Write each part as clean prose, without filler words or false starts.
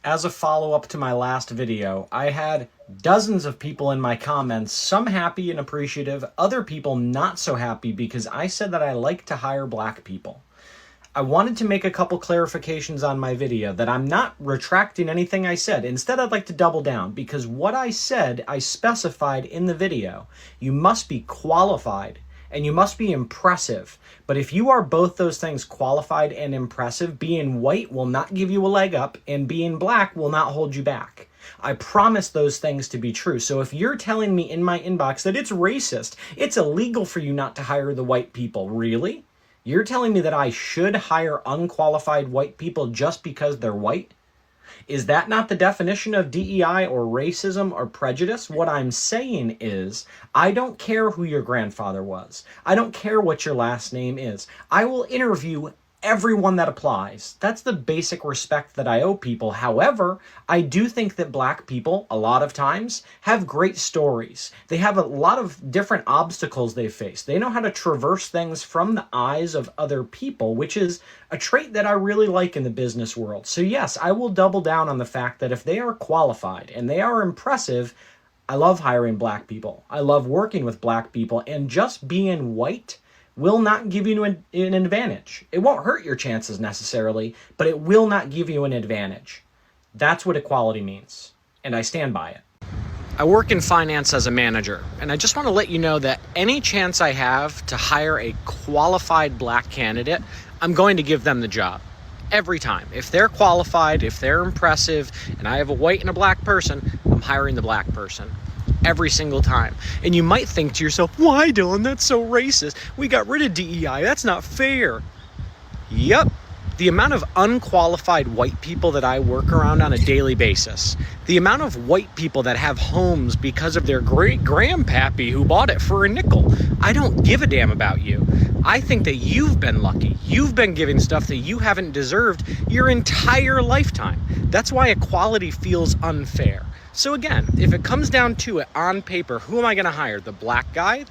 As a follow-up to my last video, I had dozens of people in my comments, some happy and appreciative, other people not so happy because I said that I like to hire black people. I wanted to make a couple clarifications on my video that I'm not retracting anything I said. Instead, I'd like to double down because what I said, I specified in the video. You must be qualified and you must be impressive. But if you are both those things, qualified and impressive, being white will not give you a leg up and being black will not hold you back. I promise those things to be true. So if you're telling me in my inbox that it's racist, it's illegal for you not to hire the white people, really? You're telling me that I should hire unqualified white people just because they're white? Is that not the definition of DEI or racism or prejudice? What I'm saying is, I don't care who your grandfather was. I don't care what your last name is. I will interview everyone that applies. That's the basic respect that I owe people. However, I do think that black people, a lot of times, have great stories. They have a lot of different obstacles they face. They know how to traverse things from the eyes of other people, which is a trait that I really like in the business world. So yes, I will double down on the fact that if they are qualified and they are impressive, I love hiring black people. I love working with black people, and just being white will not give you an advantage. It won't hurt your chances necessarily, but it will not give you an advantage. That's what equality means, and I stand by it. I work in finance as a manager, and I just want to let you know that any chance I have to hire a qualified black candidate, I'm going to give them the job. Every time. If they're qualified, if they're impressive, and I have a white and a black person, I'm hiring the black person. Every single time. And you might think to yourself, why, Dylan? That's so racist. We got rid of DEI. That's not fair. Yep. The amount of unqualified white people that I work around on a daily basis, the amount of white people that have homes because of their great grandpappy who bought it for a nickel, I don't give a damn about you. I think that you've been lucky. You've been given stuff that you haven't deserved your entire lifetime. That's why equality feels unfair. So again, if it comes down to it on paper, who am I going to hire? The black guy?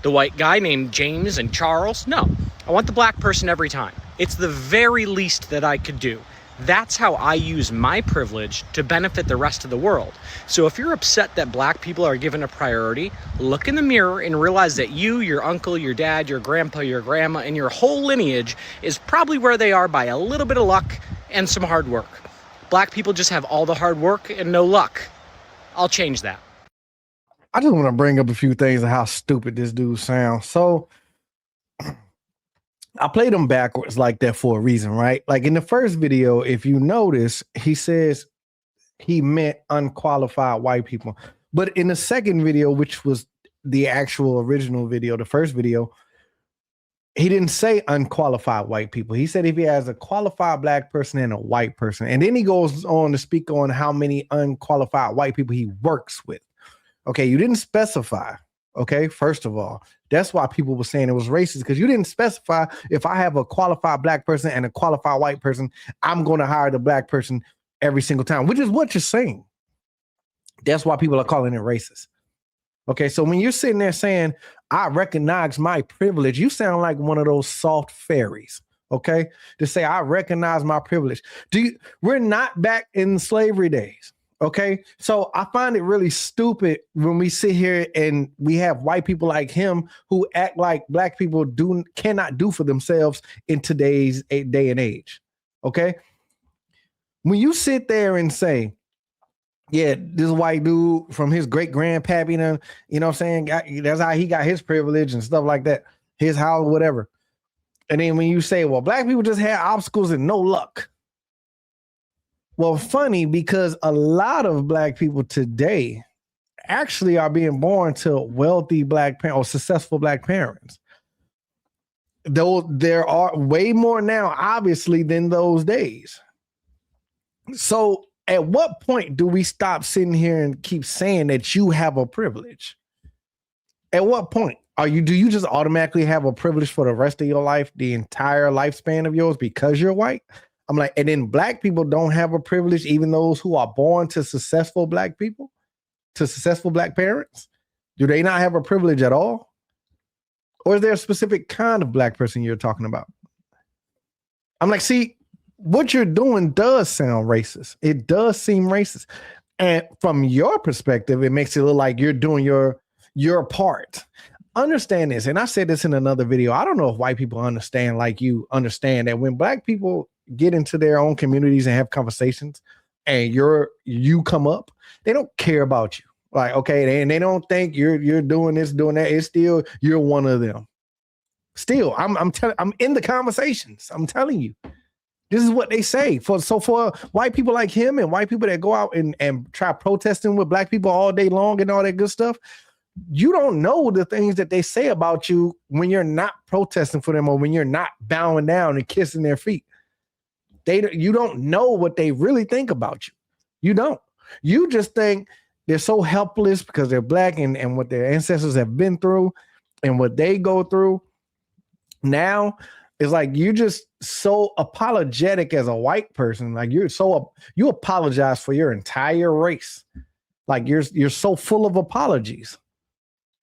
The white guy named James and Charles? No, I want the black person every time. It's the very least that I could do. That's how I use my privilege to benefit the rest of the world. So if you're upset that black people are given a priority, look in the mirror and realize that you, your uncle, your dad, your grandpa, your grandma, and your whole lineage is probably where they are by a little bit of luck and some hard work. Black people just have all the hard work and no luck. I'll change that. I just want to bring up a few things of how stupid this dude sounds. So I played him backwards like that for a reason, right? Like in the first video, if you notice, he says he meant unqualified white people. But in the second video, which was the actual original video, the first video, he didn't say unqualified white people. He said if he has a qualified black person and a white person. And then he goes on to speak on how many unqualified white people he works with. Okay, you didn't specify. Okay, first of all, that's why people were saying it was racist, because you didn't specify if I have a qualified black person and a qualified white person, I'm going to hire the black person every single time, which is what you're saying. That's why people are calling it racist. Okay, so when you're sitting there saying, I recognize my privilege, you sound like one of those soft fairies, okay? To say, I recognize my privilege. We're not back in slavery days, okay? So I find it really stupid when we sit here and we have white people like him who act like black people cannot do for themselves in today's day and age, okay? When you sit there and say, yeah, this white dude from his great grandpappy, you know what I'm saying? That's how he got his privilege and stuff like that, his house, whatever. And then when you say, well, black people just had obstacles and no luck. Well, funny, because a lot of black people today actually are being born to wealthy black parents or successful black parents. Though there are way more now, obviously, than those days. So at what point do we stop sitting here and keep saying that you have a privilege? At what point do you just automatically have a privilege for the rest of your life, the entire lifespan of yours, because you're white? I'm like, and then black people don't have a privilege, even those who are born to successful black people, to successful black parents? Do they not have a privilege at all? Or is there a specific kind of black person you're talking about? I'm like, see, what you're doing does sound racist. It does seem racist. And from your perspective, it makes it look like you're doing your part. Understand this, and I said this in another video. I don't know if white people understand like you understand that when black people get into their own communities and have conversations and you come up, they don't care about you. Like, okay, and they don't think you're doing this, doing that. It's still you're one of them. Still, I'm in the conversations. I'm telling you. This is what they say. For white people like him and white people that go out and try protesting with black people all day long and all that good stuff, you don't know the things that they say about you when you're not protesting for them or when you're not bowing down and kissing their feet. You don't know what they really think about you. You don't. You just think they're so helpless because they're black and what their ancestors have been through and what they go through. Now it's like you're just so apologetic as a white person. Like you apologize for your entire race. Like you're so full of apologies.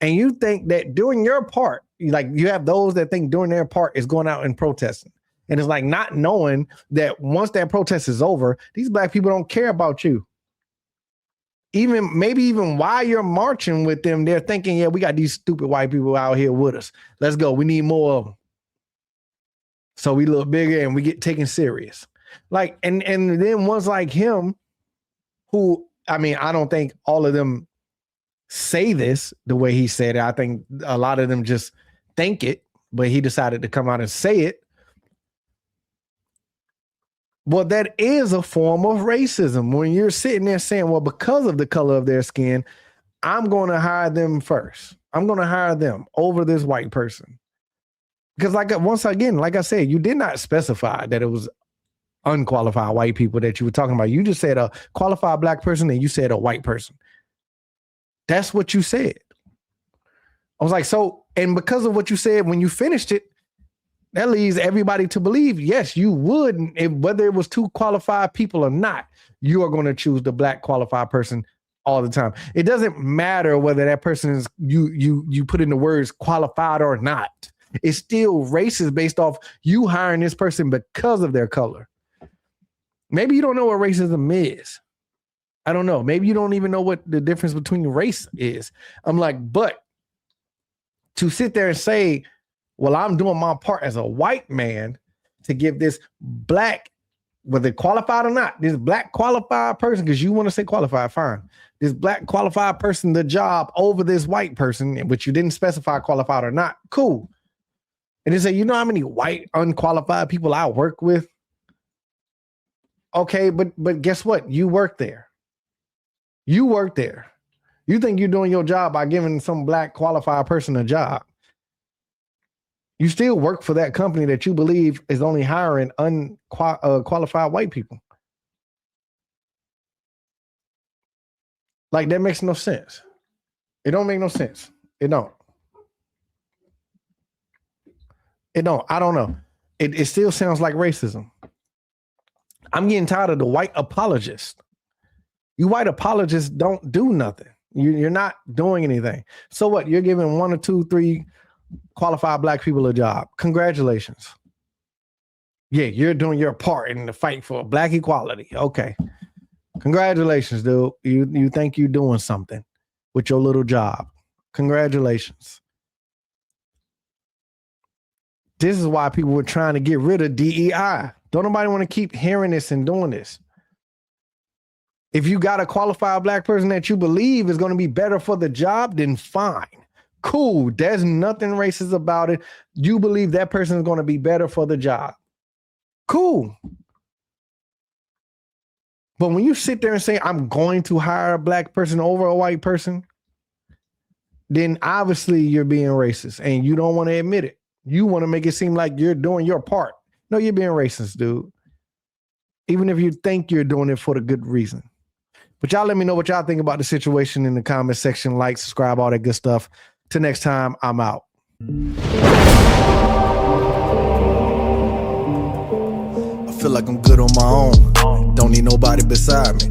And you think that doing your part, like you have those that think doing their part is going out and protesting. And it's like not knowing that once that protest is over, these black people don't care about you. Maybe even while you're marching with them, they're thinking, yeah, we got these stupid white people out here with us. Let's go. We need more of them. So we look bigger and we get taken serious. Like, and then ones like him who, I mean, I don't think all of them say this the way he said it. I think a lot of them just think it, but he decided to come out and say it. Well, that is a form of racism when you're sitting there saying, well, because of the color of their skin, I'm going to hire them first. I'm going to hire them over this white person. Because once again, like I said, you did not specify that it was unqualified white people that you were talking about. You just said a qualified black person and you said a white person. That's what you said. I was like, so, and because of what you said when you finished it, that leads everybody to believe, yes, you would, whether it was two qualified people or not, you are going to choose the black qualified person all the time. It doesn't matter whether that person is, you put in the words qualified or not. It's still racist based off you hiring this person because of their color. Maybe you don't know what racism is. I don't know. Maybe you don't even know what the difference between race is. I'm like, but to sit there and say, well, I'm doing my part as a white man to give this black, whether qualified or not, this black qualified person, because you want to say qualified, fine. This black qualified person, the job over this white person, which you didn't specify qualified or not, cool. And they say, you know how many white unqualified people I work with? Okay, but guess what? You work there. You work there. You think you're doing your job by giving some black qualified person a job. You still work for that company that you believe is only hiring unqualified white people. Like, that makes no sense. It don't make no sense. It don't. It don't. I don't know. It still sounds like racism. I'm getting tired of the white apologist. You white apologists don't do nothing. You're not doing anything. So what? You're giving 1 or 2, 3 qualified black people a job. Congratulations. Yeah, you're doing your part in the fight for black equality. Okay. Congratulations, dude. You think you're doing something with your little job. Congratulations. This is why people were trying to get rid of DEI. Don't nobody want to keep hearing this and doing this. If you got a qualified black person that you believe is going to be better for the job, then fine. Cool. There's nothing racist about it. You believe that person is going to be better for the job. Cool. But when you sit there and say, I'm going to hire a black person over a white person, then obviously you're being racist and you don't want to admit it. You want to make it seem like you're doing your part. No, you're being racist, dude. Even if you think you're doing it for the good reason. But y'all let me know what y'all think about the situation in the comment section. Like, subscribe, all that good stuff. Till next time, I'm out. I feel like I'm good on my own. Don't need nobody beside me.